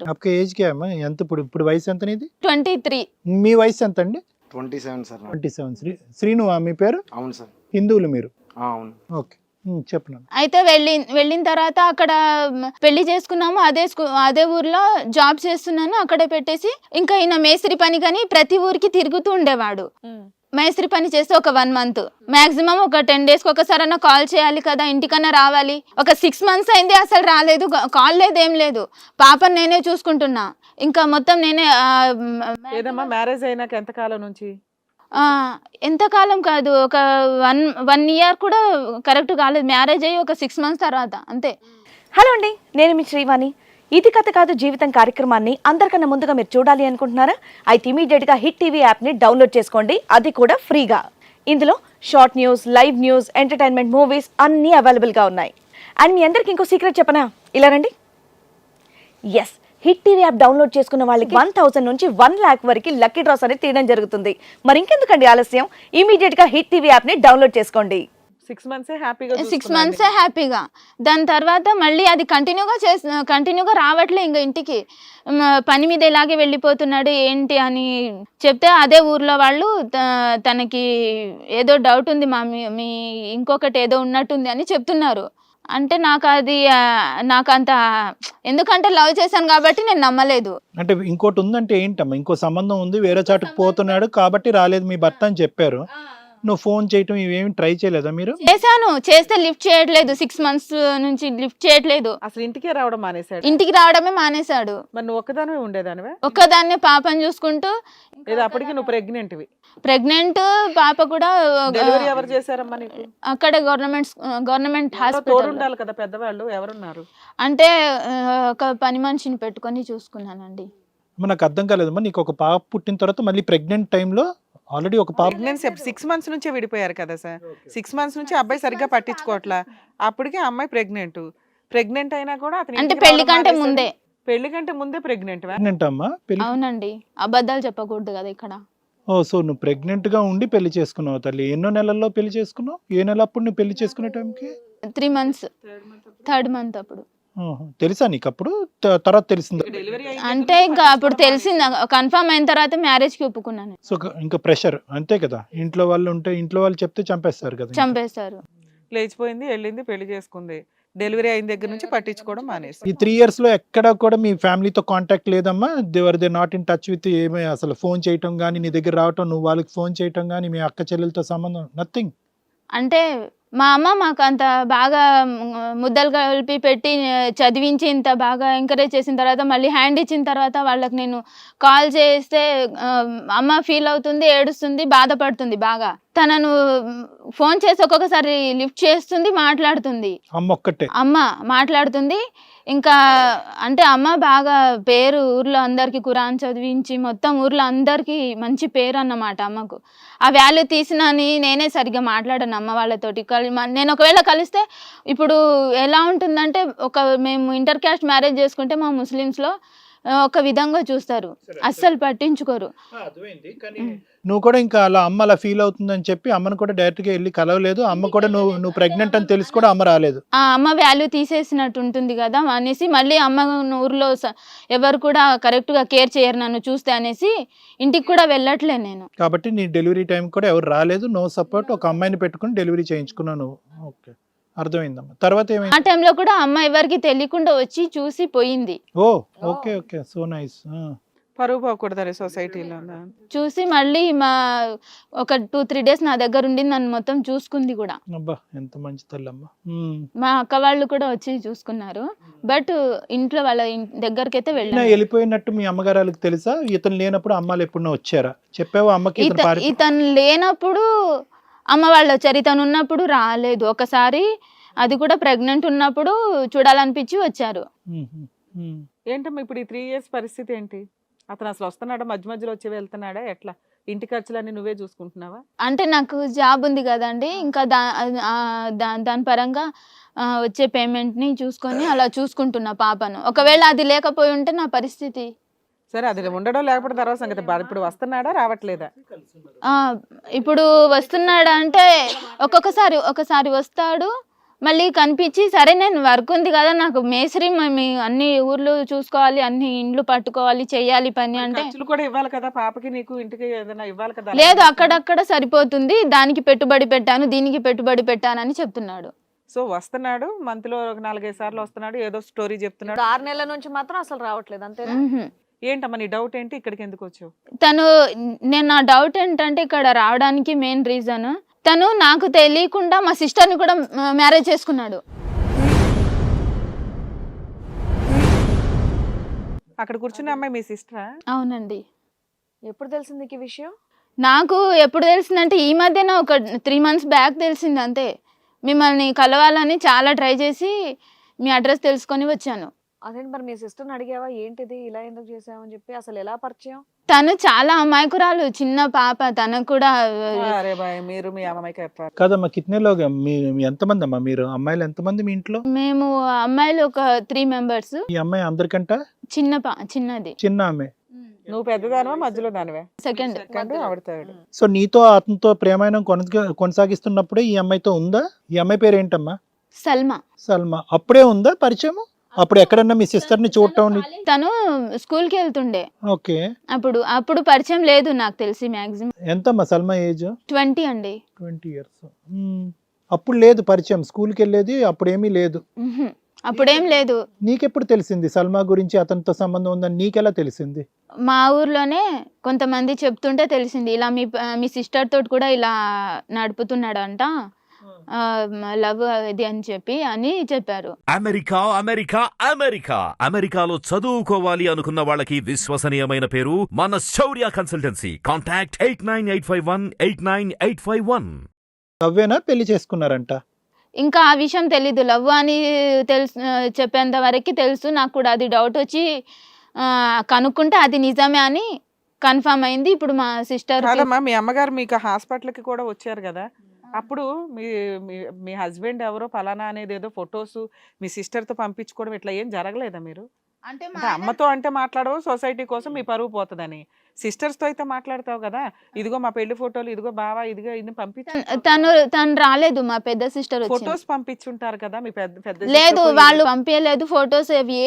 आपका ఏజ్ क्या है ఎంత ఇప్పుడు వయసు ఎంత నీది 23. మీ వయసు ఎంత అండి 27 సార్ 27 శ్రీను మీ పేరు అవును సార్ హిందువులు మీరు అవును ఓకే చెప్పండి అయితే వెళ్ళిన తర్వాత అక్కడ పెళ్లి చేసుకున్నాము. అదే ఊర్లో జాబ్ చేస్తున్నాను. అక్కడే పెట్టేసి ఇంకా ఈయన మేస్త్రి పని కానీ ప్రతి ఊరికి తిరుగుతూ ఉండేవాడు. మేస్త్రి పని చేస్తే ఒక 1 month మాక్సిమం ఒక 10 days ఒకసారి అన్న కాల్ చేయాలి కదా, ఇంటికన్నా రావాలి. ఒక 6 months అయింది, అసలు రాలేదు, కాల్ లేదు, ఏం లేదు. పాపని నేనే చూసుకుంటున్నా, ఇంకా మొత్తం నేనే. ఏదమ్మా మ్యారేజ్ అయినాక ఎంత కాలం నుంచి? ఎంతకాలం కాదు, ఒక 1 year కూడా కరెక్ట్ కాలేదు. మ్యారేజ్ అయ్యి ఒక 6 months తర్వాత అంతే. హలో అండి, నేను మీ శ్రీవాణి. ఇది కథ కాదు జీవితం కార్యక్రమాన్ని అందరికన్నా ముందుగా మీరు చూడాలి అనుకుంటున్నారా? అయితే ఇమీడియట్గా హిట్ టీవీ యాప్ని డౌన్లోడ్ చేసుకోండి, అది కూడా ఫ్రీగా. ఇందులో short news, live news, entertainment, movies అన్నీ అవైలబుల్గా ఉన్నాయి. అండ్ మీ అందరికి ఇంకో సీక్రెట్ చెప్పనా? ఇలా రండి. Yes, hit TV app download చేసుకున్న వాళ్ళకి 1000 నుంచి 1 lakh వరకు లక్కీ డ్రాస్ అనేది తీయడం జరుగుతుంది. మరి ఇంకెందుకండి ఆలస్యం, ఇమీడియట్గా హిట్ టీవీ యాప్ని డౌన్లోడ్ చేసుకోండి. 6 months హ్యాపీగా 6 months హ్యాపీగా. దాని తర్వాత మళ్ళీ అది కంటిన్యూగా రావట్లే ఇంకా ఇంటికి. పని మీద ఇలాగే వెళ్ళిపోతున్నాడు ఏంటి అని చెప్తే అదే ఊర్లో వాళ్ళు తనకి ఏదో డౌట్ ఉంది మీ ఇంకొకటి ఏదో ఉన్నట్టుంది అని చెప్తున్నారు. అంటే నాకు అంత, ఎందుకంటే లవ్ చేశాను కాబట్టి నేను నమ్మలేదు. అంటే ఇంకోటి ఉందంటే ఏంటమ్మా, ఇంకో సంబంధం ఉంది, వేరే చాటుకు పోతున్నాడు కాబట్టి రాలేదు మీ భర్త అని చెప్పారు. నువ్వు ఫోన్ చేయటం ఇవేమి ట్రై చేయలేదా మీరు? చేశాను, చేస్తే లిఫ్ట్ చేయట్లేదు. 6 months నుంచి లిఫ్ట్ చేయట్లేదు. అసలు ఇంటికే రావడం మానేశాడు. ఇంటికి రావడమే మానేశాడు. మరి నువ్వు ఒక్కదానివే ఉండేదానివే? ఒక్కదాన్నే పాపని చూసుకుంటూ. ఏదో అప్పటికి నువ్వు ప్రెగ్నెంట్ పాప కూడా. డెలివరీ ఎవరు చేశారమ్మా నీకు? అక్కడ గవర్నమెంట్ హాస్పిటల్. తోడు ఉండాలి కదా పెద్దవాళ్ళు, ఎవరున్నారు? అంటే ఒక పని మనిషిని పెట్టుకొని చూసుకున్నానండి. నాకు అర్థం కాలేదమ్మా, నీకు ఒక పాప పుట్టిన తర్వాత మళ్ళీ ప్రెగ్నెంట్ టైంలో ఆల్రెడీ ఒక పాప. ప్రెగ్నెన్సీ 6 months నుంచే విడిపోయారు కదా సార్. 6 months నుంచి అబ్బాయి సరిగ్గా పట్టించుకోవట్లా. అప్పటికే అమ్మాయి ప్రెగ్నెంట్ అయినా కూడా అంటే పెళ్లి కంటే ముందే ప్రెగ్నెంట్ అమ్మా. అవునండి, అబద్ధాలు చెప్పకూడదు కదా ఇక్కడ. సో నువ్వు ప్రెగ్నెంట్ గా ఉండి పెళ్లి చేసుకున్నావు తల్లి. ఎన్నో నెలల్లో పెళ్లి చేసుకున్నావు? ఏ నెల అప్పుడు నువ్వు పెళ్లి చేసుకునే టైంకి? 3 months, 3rd month అప్పుడు. తెలుసా నీకు అప్పుడు? తర్వాత తెలిసింది అంటే ఇంకా అప్పుడు తెలిసింది, కన్ఫర్మ్ అయిన తర్వాత మ్యారేజ్ కి ఒప్పుకున్నాను. సో ఇంకా ప్రెషర్ అంతే కదా, ఇంట్లో వాళ్ళు ఉంటే ఇంట్లో వాళ్ళు చెప్తే చంపేస్తారు కదా. చంపేస్తారు. లేచిపోయింది, వెళ్ళింది, పెళ్లి చేసుకుంది. డెలివరీ అయిన దగ్గర నుంచి పట్టించుకోవడం మానేసి. ఈ 3 years లో ఎక్కడ కూడా మీ ఫ్యామిలీతో కాంటాక్ట్ లేదమ్మా? They not in touch with? ఏమీ అసలు ఫోన్ చేయటం కానీ, నీ దగ్గర రావటం, నువ్వు వాళ్ళకి ఫోన్ చేయటం కానీ, మీ అక్క చెల్లెలతో సంబంధం నథింగ్? అంటే మా అమ్మ మాకు అంత బాగా ముద్దలు కలిపి పెట్టి చదివించి ఇంత బాగా ఎంకరేజ్ చేసిన తర్వాత మళ్ళీ హ్యాండ్ ఇచ్చిన తర్వాత వాళ్ళకి నేను కాల్ చేస్తే అమ్మ ఫీల్ అవుతుంది, ఏడుస్తుంది, బాధపడుతుంది బాగా. తనను ఫోన్ చేసి ఒక్కొక్కసారి లిఫ్ట్ చేస్తుంది, మాట్లాడుతుంది. అమ్మ మాట్లాడుతుంది. ఇంకా అంటే అమ్మ బాగా పేరు, ఊర్లో అందరికి ఖురాన్ చదివించి మొత్తం ఊర్లో అందరికి మంచి పేరు అన్నమాట అమ్మకు. ఆ వాల్యూ తీసినని నేనే సరిగ్గా మాట్లాడాను అమ్మ వాళ్ళతోటి. నేను ఒకవేళ కలిస్తే ఇప్పుడు ఎలా ఉంటుందంటే, మేము ఇంటర్ క్యాస్ట్ మ్యారేజ్ చేసుకుంటే మా ముస్లిమ్స్లో ఒక విధంగా చూస్తారు, అస్సలు పట్టించుకోరు. నువ్వు కూడా ఇంకా అలా అమ్మ అలా ఫీల్ అవుతుందని చెప్పి అమ్మను కూడా డైరెక్ట్ గా వెళ్ళి కలవలేదు. అమ్మ కూడా నువ్వు ప్రెగ్నెంట్ అని తెలిసి కూడా అమ్మ రాలేదు. అమ్మ వాల్యూ తీసేసినట్టు ఉంటుంది కదా అనేసి మళ్ళీ అమ్మ ఊర్లో ఎవరు కూడా కరెక్ట్ గా కేర్ చేయరు నన్ను చూస్తే అనేసి ఇంటికి కూడా వెళ్ళట్లే నేను. కాబట్టి నీ డెలివరీ టైం కూడా ఎవరు రాలేదు, నో సపోర్ట్, ఒక అమ్మాయిని పెట్టుకుని డెలివరీ చేయించుకున్నావు నువ్వు. ఓకే, అర్థమైందమ్మా. తర్వాత ఏమైంది? ఆ టైంలో కూడా అమ్మ ఎవరికి తెలియకుండా వచ్చి చూసి పోయింది. ఓ ఓకే ఓకే, సో నైస్. పరువు పోకూడదు సొసైటీలో. చూసి మళ్ళీ ఒక 2-3 days నా దగ్గర ఉండి నన్ను మొత్తం చూసుకుంది కూడా. అబ్బా, ఎంత మంచి తల్లమ్మ. మా అక్క వాళ్ళు కూడా వచ్చి చూసుకున్నారు. బట్ ఇంట్లో వాళ్ళ దగ్గరికి అయితే వెళ్ళిపోయినట్టు మీ అమ్మగారికి తెలుసా? ఇతను లేనప్పుడు అమ్మాలు ఎప్పుడన్నా వచ్చారా? చెప్పావా అమ్మకి? ఇతను లేనప్పుడు అమ్మ వాళ్ళు వచ్చారు, ఇతను ఉన్నప్పుడు రాలేదు. ఒకసారి అది కూడా ప్రెగ్నెంట్ ఉన్నప్పుడు చూడాలనిపించి వచ్చారు. ఏంటమ్మా ఇప్పుడు ఈ 3 years పరిస్థితి ఏంటి? అతను అసలు వస్తున్నాడా, మధ్యలో వచ్చి వెళ్తున్నాడా, ఎట్లా? ఇంటి ఖర్చులన్నీ నువ్వే చూసుకుంటున్నావా? అంటే నాకు జాబ్ ఉంది కదండి, ఇంకా దాని పరంగా వచ్చే పేమెంట్ ని చూసుకొని అలా చూసుకుంటున్నా పాపను. ఒకవేళ అది లేకపోయి ఉంటే నా పరిస్థితి. సరే, అది ఉండడం లేకపోతే తర్వాత సంగతి. ఇప్పుడు వస్తున్నాడా, రావట్లేదా? ఇప్పుడు వస్తున్నాడా అంటే ఒకసారి వస్తాడు, మళ్ళీ కనిపించి సరే నేను వర్క్ ఉంది కదా నాకు మేస్త్రి మీ అన్ని ఊర్లు చూసుకోవాలి, అన్ని ఇండ్లు పట్టుకోవాలి, చెయ్యాలి పని అంటే ఖర్చులు కూడా ఇవ్వాలి కదా పాపకి, నీకు ఇంటికి ఏదైనా ఇవ్వాలి కదా. లేదు అక్కడక్కడ సరిపోతుంది, దానికి పెట్టుబడి పెట్టాను, దీనికి పెట్టుబడి పెట్టానని చెప్తున్నాడు. సో వస్తున్నాడు మంత్లో ఒక 4-5 సార్లు వస్తున్నాడు, ఏదో స్టోరీ చెప్తున్నాడు. 6 నెలల నుంచి మాత్రం అసలు రావట్లేదు అంతేనా? మ్హూ. ఏంటమ్మా నీ డౌట్ ఏంటి, ఇక్కడికి ఎందుకు వచ్చావు? నేను నా డౌట్ ఏంటంటే ఇక్కడ రావడానికి మెయిన్ రీజన్ తను నాకు తెలియకుండా మా సిస్టర్ని కూడా మ్యారేజ్ చేసుకున్నాడు. అక్కడ కూర్చున్న అమ్మాయి మీ సిస్టరా? అవునండి. ఎప్పుడు తెలిసింది ఈ విషయం? నాకు ఎప్పుడు తెలిసిందంటే ఈ మధ్యన ఒక 3 months బ్యాక్ తెలిసింది అంతే. మిమ్మల్ని కలవాలని చాలా ట్రై చేసి మీ అడ్రస్ తెలుసుకొని వచ్చాను. అదేంటి మరి మీ సిస్టర్ని అడిగావా ఏంటిది ఇలా ఎందుకు చేసావని చెప్పి? అసలు ఎలా పరిచయం? తను చాలా అమాయకురాలు, చిన్న పాప, తనకు కూడా అరే బాయ్ మీరు మీ అమ్మాయికి చెప్పారు కాదమ్మా కిట్నేలోగా మీ ఎంతమంది అమ్మా మీరు అమ్మాయిలు ఎంతమంది మీ ఇంట్లో? మేము అమ్మాయిలు ఒక 3 members. ఈ అమ్మాయి అందరికంట చిన్నది. చిన్న ఆమె. నువ్వు పెద్దదానివా మధ్యలో దానివే? సెకండ్. ఆవిడ థర్డ్. సో నీతో అతనితో ప్రేమాయణం కొనసాగిస్తున్నప్పుడే ఈ అమ్మాయితో ఉందా? ఈ అమ్మాయి పేరు ఏంటమ్మా? సల్మా. సల్మా. అప్పుడే ఉందా పరిచయం? అప్పుడు ఎక్కడన్నా మీ సిస్టర్ ని చూడటం? తను స్కూల్ కి వెళ్తుండే ఓకే. అప్పుడు పరిచయం లేదు నాకు తెలిసి. మాక్సిమం ఎంతమ్మా సల్మా ఏజ్? 20 అండి. 20 years. అప్పుడు లేదు పరిచయం, స్కూల్కి వెళ్ళేది అప్పుడేమీ లేదు. అప్పుడేం లేదు. నీకెప్పుడు తెలిసింది సల్మా గురించి అతనితో సంబంధం ఉందని? నీకెలా తెలిసింది? మా ఊర్లోనే కొంతమంది చెప్తుంటే తెలిసింది, ఇలా మీ సిస్టర్ తోటి కూడా ఇలా నడుపుతున్నాడు అంట, లవ్ ఇది అని చెప్పారు. అమెరికాలో చదువుకోవాలి అనుకున్న వాళ్ళకి విశ్వసనీయమైన పేరు మన శౌర్య కన్సల్టెన్సీ. కాంటాక్ట్ 8985189851. లవ్వేనా పెళ్లి చేసుకున్నారంట? ఇంకా ఆ విషయం తెలీదు. లవ్ అని చెప్పేంత వరకు తెలుసు. నాకు కూడా అది డౌట్ వచ్చి కనుక్కుంటే అది నిజమే అని కన్ఫర్మ్ అయింది. ఇప్పుడు మా సిస్టర్ కాదమ్మా మీ అమ్మగారు మీకు హాస్పిటల్కి కూడా వచ్చారు కదా, అప్పుడు మీ హస్బెండ్ ఎవరో ఫలానా అనేది ఏదో ఫొటోస్ మీ సిస్టర్తో పంపించుకోవడం ఇట్లా ఏం జరగలేదా మీరు? అంటే అమ్మతో అంటే మాట్లాడవు, సొసైటీ కోసం మీ పరువు పోతుందని. సిస్టర్స్తో అయితే మాట్లాడతావు కదా, ఇదిగో మా పెళ్లి ఫోటోలు, ఇదిగో బావా, ఇదిగో ఇది పంపించు. తను రాలేదు. మా పెద్ద సిస్టర్ ఫొటోస్ పంపించుంటారు కదా మీ పెద్ద లేదు, వాళ్ళు పంపించలేదు ఫొటోస్ ఏవి.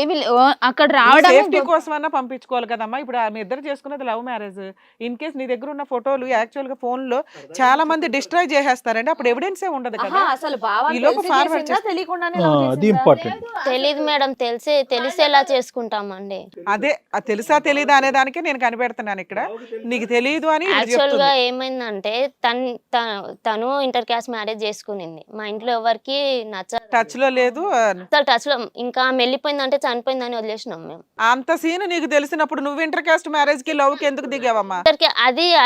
అక్కడ రావడం సేఫ్టీ కోసం అన్నా పంపించుకోవాలి కదమ్మా. ఇప్పుడు మీ ఇద్దరు చేసుకున్నది లవ్ మ్యారేజ్. ఇన్ కేస్ నీ దగ్గర ఉన్న ఫోటోలు యాక్చువల్ గా ఫోన్ లో చాలా మంది డిస్ట్రాయ్ చేసేస్తారండి, అప్పుడు ఎవిడెన్సే ఉండదు కదా. అసలు అది ఇంపార్టెంట్. తెలీదు మేడం, తెలిసేలా చేసుకుంటామండి. అదే తెలుసా తెలీదా అనే దానికే నేను కనిపెడుతున్నాను ఇక్కడ. నీకు తెలీదు అని యాక్చువల్ గా ఏమైందంటే తను ఇంటర్ క్యాస్ట్ మ్యారేజ్ చేసుకునింది. మా ఇంట్లో ఎవరికి టచ్ లో లేదు, అసలు టచ్ లో. ఇంకా వెళ్ళిపోయిందంటే చనిపోయిందని వదిలేసినాం మేము. అంత సీన్ నీకు తెలిసినప్పుడు నువ్వు ఇంటర్ క్యాస్ట్ మ్యారేజ్ కి లవ్ కి ఎందుకు దిగావమ్మా?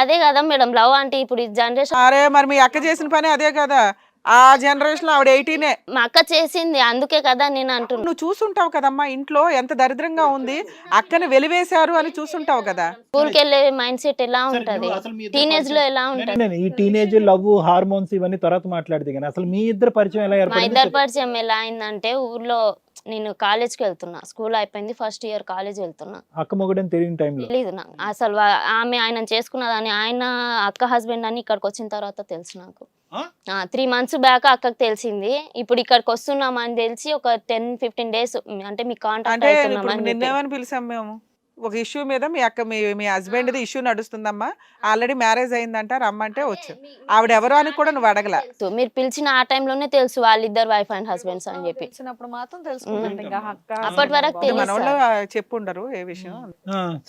అదే కదా మేడం లవ్ అంటే. ఇప్పుడు ఈ జనరేషన్. అరే మరి మీ అక్క చేసిన పని అదే కదా. ఆ జనరేషన్ ఆవిడ 18. మా అక్క చేసింది, అందుకే కదా నేను అంటున్నా. నువ్వు చూసుంటావు కదమ్మా ఇంట్లో ఎంత దరిద్రంగా ఉంది, అక్కని వెలివేశారు అని చూసుంటావు కదా. స్కూల్కి వెళ్ళే మైండ్ సెట్ ఎలా ఉంటది, టీనేజ్ లో ఎలా ఉంటది. ఈ టీనేజ్ లవ్ హార్మోన్స్ ఇవన్నీ తర్వాత మాట్లాడితే కానీ అసలు మీ ఇద్దరు పరిచయం ఎలా మా ఏర్పడింది? ఇద్దరు పరిచయం ఎలా అయిందంటే, ఊర్లో నేను కాలేజ్కి వెళ్తున్నా, స్కూల్ అయిపోయింది, ఫస్ట్ ఇయర్ కాలేజ్ వెళ్తున్నా. అక్క మొగుడని తెలియని టైంలో తెలీదు నాకు అసలు. ఆమె ఆయన చేసుకున్నదని, ఆయన అక్క హస్బెండ్ అని ఇక్కడికి వచ్చిన తర్వాత తెలుసు నాకు. 3 months బ్యాక్ అక్కకి తెలిసింది. ఇప్పుడు ఇక్కడికి వస్తున్నామని తెలిసి ఒక 10-15 days అంటే మీ కాంటాక్ట్ అవుతున్నామని. నిన్నేమని పిలిచాం మేము ఒక ఇష్యూ మీద? మీ అక్క మీ హస్బెండ్ ది ఇష్యూ నడుస్తుందమ్మా, ఆల్రెడీ మ్యారేజ్ అయిందంట, రమ్మంటే వచ్చాం. ఆవిడ ఎవరో అని కూడా నువ్వు అడగల. మీరు పిలిచిన ఆ టైంలోనే తెలుసు వాళ్ళిద్దరు వైఫ్ అండ్ హస్బెండ్స్ అని చెప్పి. మాత్రం తెలుసుకుంటాం. అప్పటి వరకు మనోళ్ళు తెలుసు. చెప్పుండరు ఏ విషయం.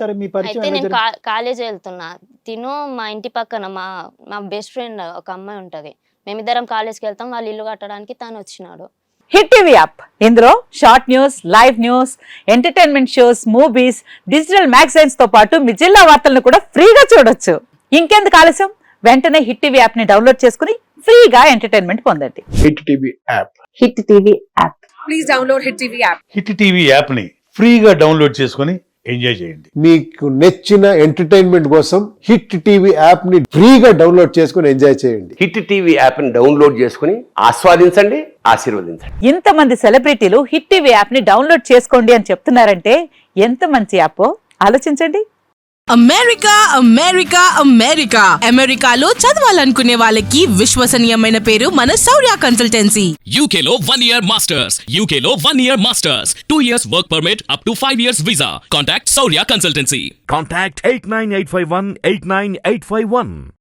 సరే మీ పరిచయం అయితే నేను కాలేజ్ వెళ్తున్నా. తిను మా ఇంటి పక్కన మా బెస్ట్ ఫ్రెండ్ ఒక అమ్మాయి ఉంటది. మేమిద్దరం కాలేజ్కి వెళ్తాం. వాళ్ళు ఇల్లు కట్టడానికి తను వచ్చినాడు. హిట్ టీవీ యాప్, ఇందులో short news, live news, entertainment shows, movies, digital magazines తో పాటు మీ జిల్లా వార్తలను కూడా ఫ్రీగా చూడొచ్చు. ఇంకెందుకు ఆలస్యం, వెంటనే హిట్ టీవీ యాప్ ని డౌన్లోడ్ చేసుకుని ఫ్రీగా ఎంటర్టైన్మెంట్ పొందండి. Hit TV app. Hit TV app. Please download hit TV app. Hit TV app ని ఫ్రీగా డౌన్లోడ్ చేసుకుని ఎంజాయ్ చేయండి. మీకు నచ్చిన ఎంటర్టైన్మెంట్ కోసం హిట్ టీవీ యాప్ ని ఫ్రీగా డౌన్లోడ్ చేసుకుని ఎంజాయ్ చేయండి. హిట్ టీవీ యాప్ ని డౌన్లోడ్ చేసుకుని ఆస్వాదించండి, ఆశీర్వదించండి. ఇంతమంది సెలబ్రిటీలు హిట్ టీవీ యాప్ ని డౌన్లోడ్ చేసుకోండి అని చెప్తున్నారంటే ఎంత మంచి యాప్ ఆలోచించండి. అమెరికా అమెరికా అమెరికా అమెరికాలో చదవాలనుకునే వాళ్ళకి విశ్వసనీయమైన పేరు మన శౌర్య కన్సల్టెన్సీ. UK లో 1 year masters. UK లో 1 year masters. 2 years work permit up to 5 years visa. Contact Saurya Consultancy. Contact 89851 89851.